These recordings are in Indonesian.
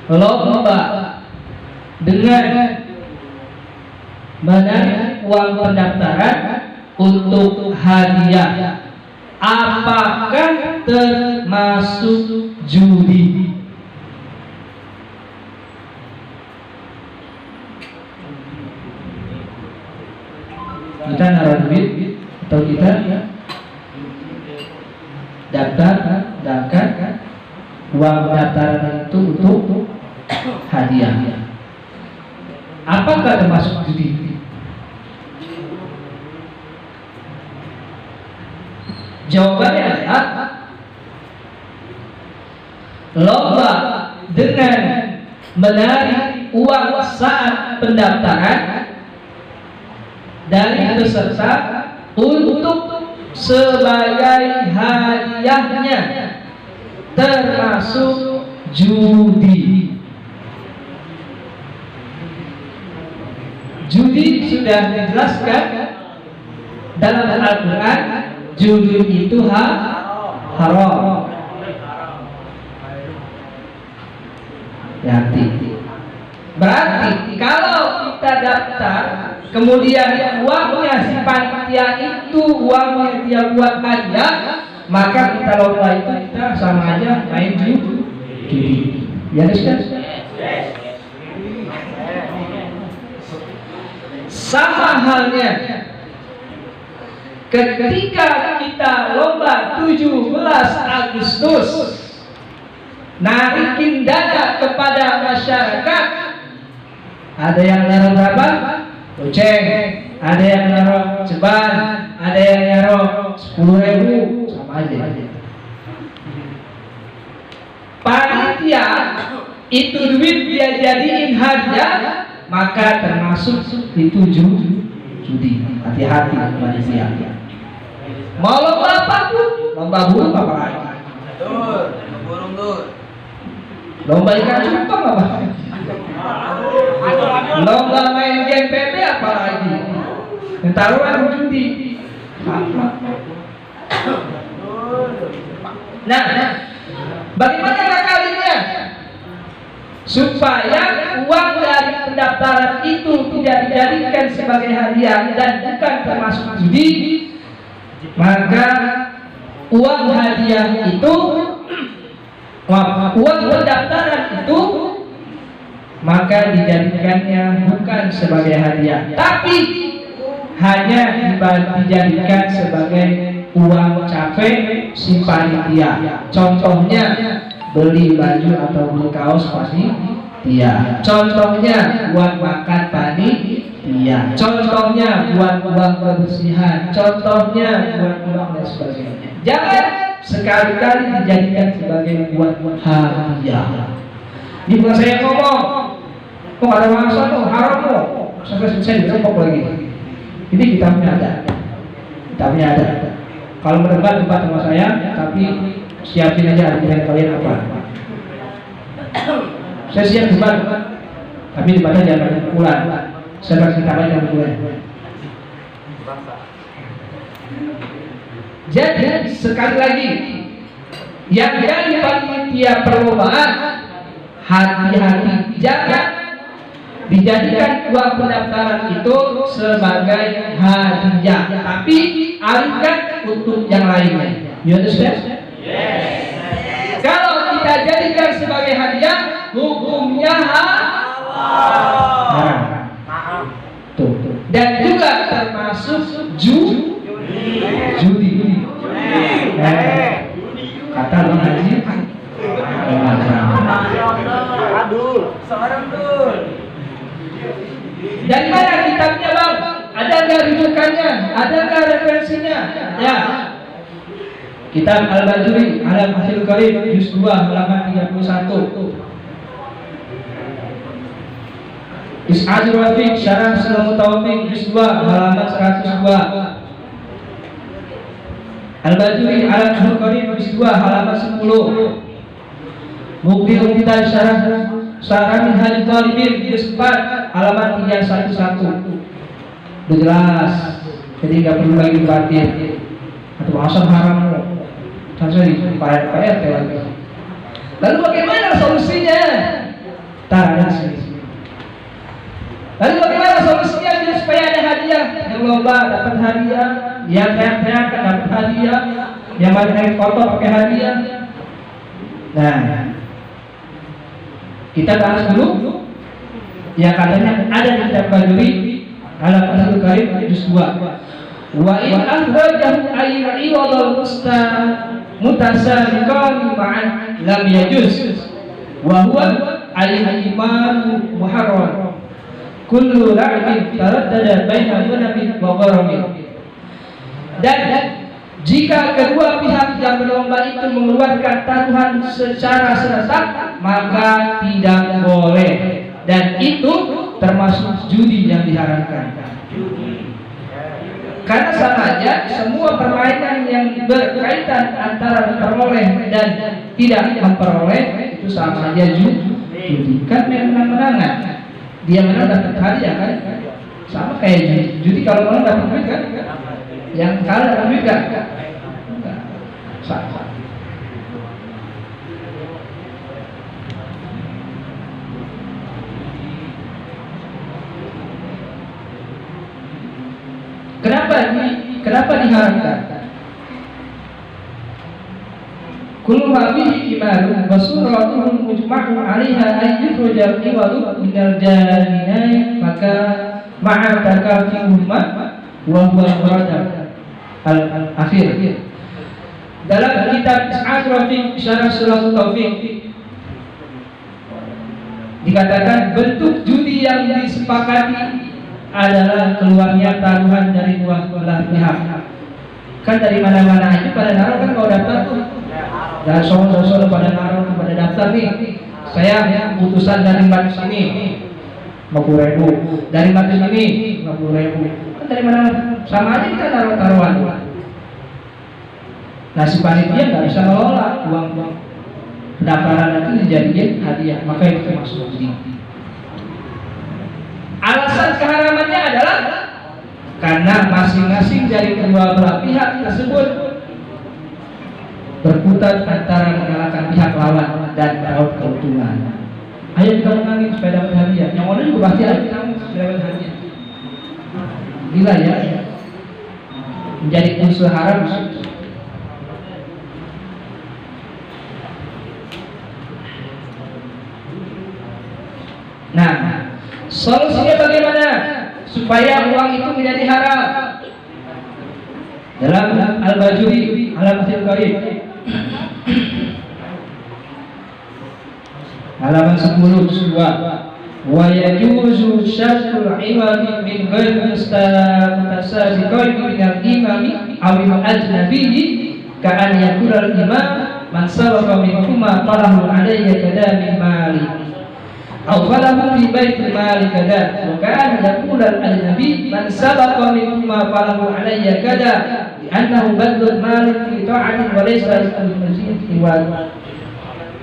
lomba dengan menarik uang pendaftaran untuk hadiah, apakah termasuk judi? Kita naruh duit atau kita daftarkan uang pendaftaran itu untuk hadiah, apakah termasuk judi? Jawabannya adalah lomba dengan menarik uang saat pendaftaran dari peserta untuk sebagai hadiahnya termasuk judi. Judi sudah dijelaskan dalam Al-Quran, judi itu haram. Berarti kalau kita daftar, kemudian uangnya si panitia itu uangnya dia buat hadiah, maka kita lomba itu kita sama aja main judi. Ya kan? Sama halnya ketika kita lomba 17 Agustus narikin dana kepada masyarakat, ada yang naruh berapa? Goceng, ada yang naruh ceban, ada yang naruh 10.000, sama aja. Panitia itu duit dia jadiin hadiah, maka termasuk itu judi. Hati-hati panitia. Mau lomba apapun, lomba burung apa lagi? Burung tuh. Lomba ikan cupang apa? Lomba main game PP apa lagi? Taruhan judi. Nah, bagaimana nakalinya? Supaya uang dari pendaftaran itu tidak dijadikan sebagai hadiah dan bukan termasuk judi, maka uang hadiah itu, uang pendaftaran itu, maka dijadikannya bukan sebagai hadiah, tapi hanya dijadikan sebagai uang capek si panitia. Contohnya beli baju atau beli kaos panitia, contohnya buat makan panitia, contohnya buat uang kebersihan, contohnya buat uang dan sebagainya. Jangan sekali-kali dijadikan sebagai buat hadiah. Ini bukan saya ngomong, kok ada masalah tuh haram kok sampai selesai dirempok lagi. Ini kitabnya ada. Kalau berdebat sama saya, tapi siapin aja argumen kalian apa. Saya siap debat, tapi debatnya jangan ulang. Saya kasih kitab aja mulai. Jadi sekali lagi, yang jadi panitia perlombaan, hati-hati, jangan dijadikan uang pendaftaran itu sebagai hadiah, tapi alihkan untuk yang lainnya. You understand? Yes. Kalau kita jadikan sebagai hadiah, hukumnya haram. Tuh. Dan juga termasuk judi. Kata Bang Haji, aduh, seorang tuh. Dari mana kitabnya Bang? Ada nggak rujukannya? Ada nggak referensinya? Ya. Kitab Al-Bajuri Alam Hasil Karim Juz 2 halaman 31. Is'adul Wafiq Syarah Sunnah Mutawaffiq Juz 2 halaman 102. Al-Bajuri Alam Hasil Karim Juz 2 halaman 10. Muqbil Kitab Syarah Minhaj Talibin Juz 4 halaman 311. Udah jelas, jadi nggak perlu lagi debatin atau asal haram. Langsung di PRT lagi. Lalu bagaimana solusinya? Tak ada di sini. Lalu bagaimana solusinya biar supaya ada hadiah? Yang lomba dapat hadiah, yang teriak-teriak dapat hadiah, yang main foto pakai hadiah. Nah, kita bahas dulu yang katanya ada di kitab Bajuri Al-Qur'anul Karim juz 2. Wa in akhrajahu ayyi wadal mutasabiqan ma'an lam yajuz wa huwa al-iman muharram kullu la'bin taraddada baina munabi wa gharami. Dan jika kedua pihak yang berlomba itu mengeluarkan taruhan secara serentak, maka tidak boleh, dan itu termasuk judi yang diharamkan. Karena sama aja semua permainan yang berkaitan antara memperoleh dan tidak memperoleh itu sama aja judi. Kan menang-menangan, dia menang dapat hadiah kan, sama kayak judi kalau menang dapat duit kan, yang kalah dapat duit kan, sama. Kenapa diharamkan? Kullu hadhihi imarun wa suratun mujma'un 'alaiha ay yukhrajal iwadu minal janinai maka ma'a takafihuma wa huwa muradab al-akhir. Dalam kitab Is'ad Rafiq Syarah Suratul Taufiq dikatakan bentuk judi yang disepakati adalah keluarnya taruhan dari dua belah pihak. Kan dari mana-mana aja pada naruh kan kalau daftar tuh. Dan soal-soal pada naruh pada daftar nih. Saya utusan dari Mbak sini 50.000, dari Mbak sini 50.000. Kan dari mana sama aja kita naruh taruhan. Nah si panitia nggak bisa ngelola uang pendaftaran itu dijadikan hadiah, maka itu termasuk judi. Alasan keharamannya adalah karena masing-masing dari kedua belah pihak tersebut berputar antara mengalahkan pihak lawan dan meraup keuntungan. Ayo kita menangin supaya dapat hadiah. Yang mana juga pasti ada kita supaya dapat hadiah. Gila ya, menjadi unsur haram. Nah, solusinya bagaimana supaya uang itu menjadi haram? Dalam Al-Bajuri Al-Qur'anul Karim halaman 10 wa yajuzu syartul iwadi min ghairi mustasabiqin min al-imami aw al-ajnabi ka an yakula al-imam man sabaqa minhuma falahu alayhi kadami mali aw falahu fi baitil mali kada wa kan yaqul al-nabi man sabaqa minhuma falahu alayya kada li'annahu badlul mali fi ta'atin wa laysa al-mazid iwad.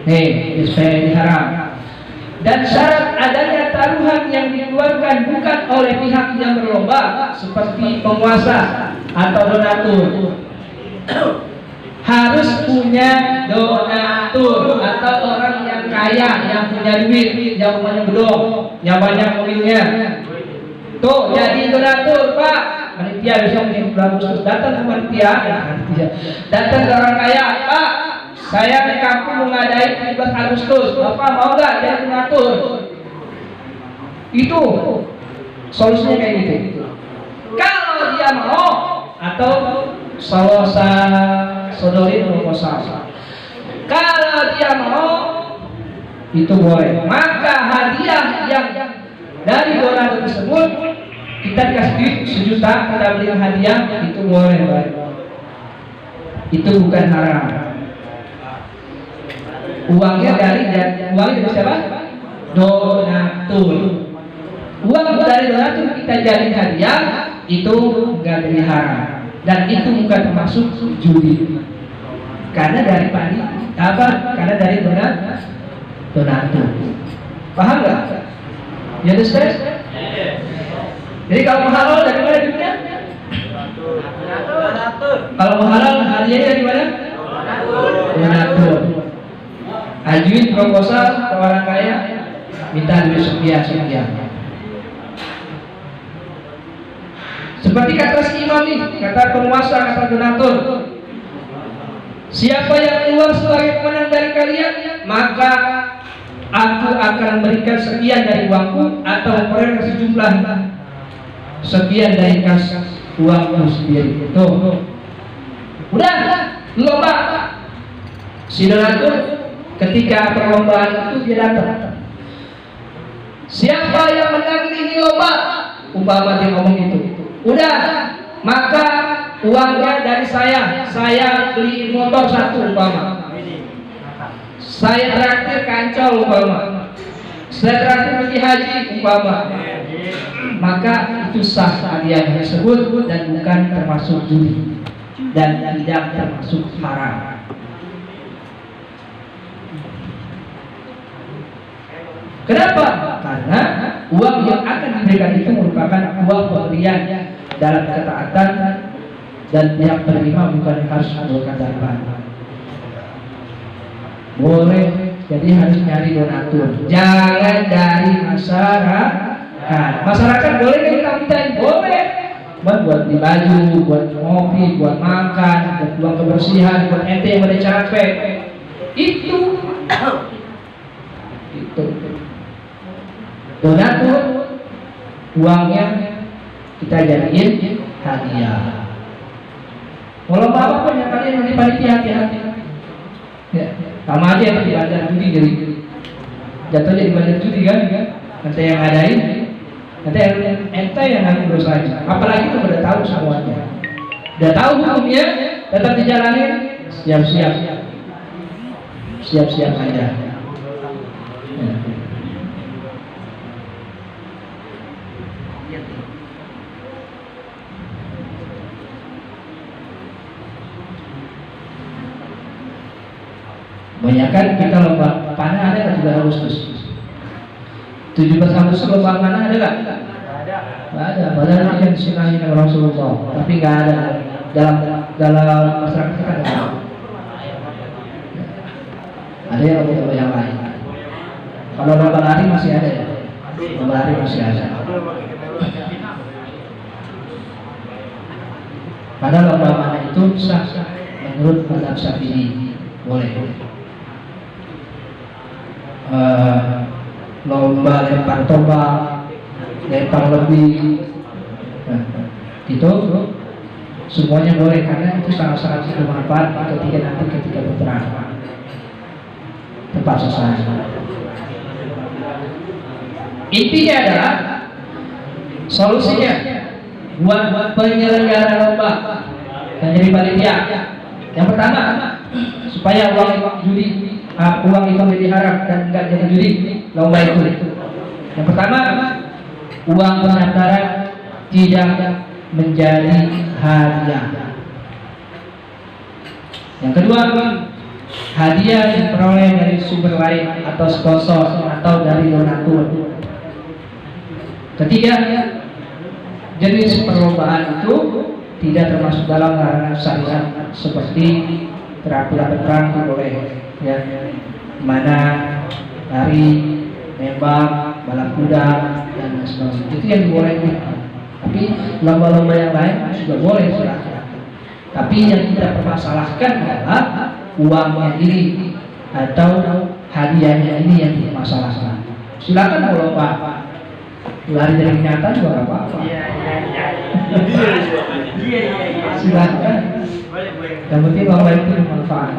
Nih, supaya diharam. Dan syarat adanya taruhan yang dikeluarkan bukan oleh pihak yang berlomba seperti penguasa atau donatur. Harus punya donatur atau orang yang kaya, yang punya duit, yang rumahnya gedung, yang banyak mobilnya. Tuh, jadi donatur, Pak. Panitia besok nih bulan Agustus datang ke panitia, datang ke orang kaya, Pak. Saya di kampung mengadain 17 Agustus, Bapak mau nggak jadi donatur? Itu solusinya kayak gitu. Kalau dia mau, atau solosa sodorin proposal. Kalau dia mau, itu boleh. Maka hadiah yang dari donatur tersebut kita dikasih duit 1 juta, kita beli hadiah, itu boleh. Itu bukan haram. Uangnya dari siapa? Donatur. Uang dari donatur kita jadi hadiah, itu nggak jadi haram. Dan itu bukan termasuk judi. Karena dari karena dari donatur. Paham nggak? Ya understand? Jadi kalau halal dari mana duitnya? Donatur. Kalau halal hadiahnya dari mana? Donatur. Ajuin proposal ke orang kaya, minta duit sekian. Seperti kata si imam nih, kata penguasa, kata donatur, siapa yang keluar sebagai pemenang dari kalian, maka aku akan berikan sekian dari uangku atau mereka sejumlah sekian dari kas uangku sendiri. Tuh, udah lomba. Si donatur ketika perlombaan itu dia datang. Siapa yang menang ini lomba, umpama dia ngomong itu, udah, maka uangnya dari saya beli motor 1 umpama, saya traktir kancol umpama, saya traktir pergi haji umpama, maka itu sah hadiah tersebut dan bukan termasuk judi dan tidak termasuk haram. Kenapa? Karena uang yang akan diberikan itu merupakan uang pemberian dalam ketaatan dan yang penerima bukan harus menggunakan darban. Boleh, jadi harus nyari donatur. Jangan dari masyarakat. Masyarakat boleh kita mintain? Boleh. Buat beli baju, buat ngopi, buat makan, buat uang kebersihan, buat ente yang udah capek. Itu. Donatur uangnya kita jadiin hadiah. Kalau apapun yang kalian nanti panitia hati-hati. Ya, sama aja yang di bandar judi jadi jatuhnya di bandar judi kan? Nanti yang ngadain, nanti ente yang nanggung dosanya. Apalagi itu udah tahu semuanya, udah tahu hukumnya, tetap dijalanin, siap-siap aja. Ya. Banyakan kita lomba panah ada nggak 3 Agustus? 17 Agustus lomba panah ada nggak? Nggak ada. Padahal ini yang disunahi oleh Rasulullah, tapi nggak ada dalam masyarakat kita ada. Ada yang lomba yang lain. Kalau lomba lari masih ada ya? Lomba lari masih ada. Padahal lomba panah itu sah menurut mazhab Syafi'i, boleh. Lomba lempar tombak, lempar lebih, itu semuanya boleh karena itu sangat-sangat bermanfaat ketika berperang tepat sasaran. Intinya adalah solusinya buat penyelenggara lomba dan jadi panitia. Yang pertama, supaya uang itu menjadi haram dan enggak jadi judi lomba itu. Yang pertama, uang pendaftaran tidak menjadi hadiah. Yang kedua, hadiah diperoleh dari sumber lain atau sponsor atau dari donatur. Ketiga, jenis perlombaan itu tidak termasuk dalam larangan syariat seperti terapi perang boleh, ya, mana lari, nembak, balap kuda dan sebagainya. Itu yang dibolehkan. Tapi lomba-lomba yang lain juga boleh silakan. Tapi yang kita permasalahkan adalah uangnya ini atau hadiahnya ini yang dimasalahkan. Silakan mau lomba lari dari kenyataan juga nggak apa-apa. Iya. Silakan. Yang penting lomba itu bermanfaat.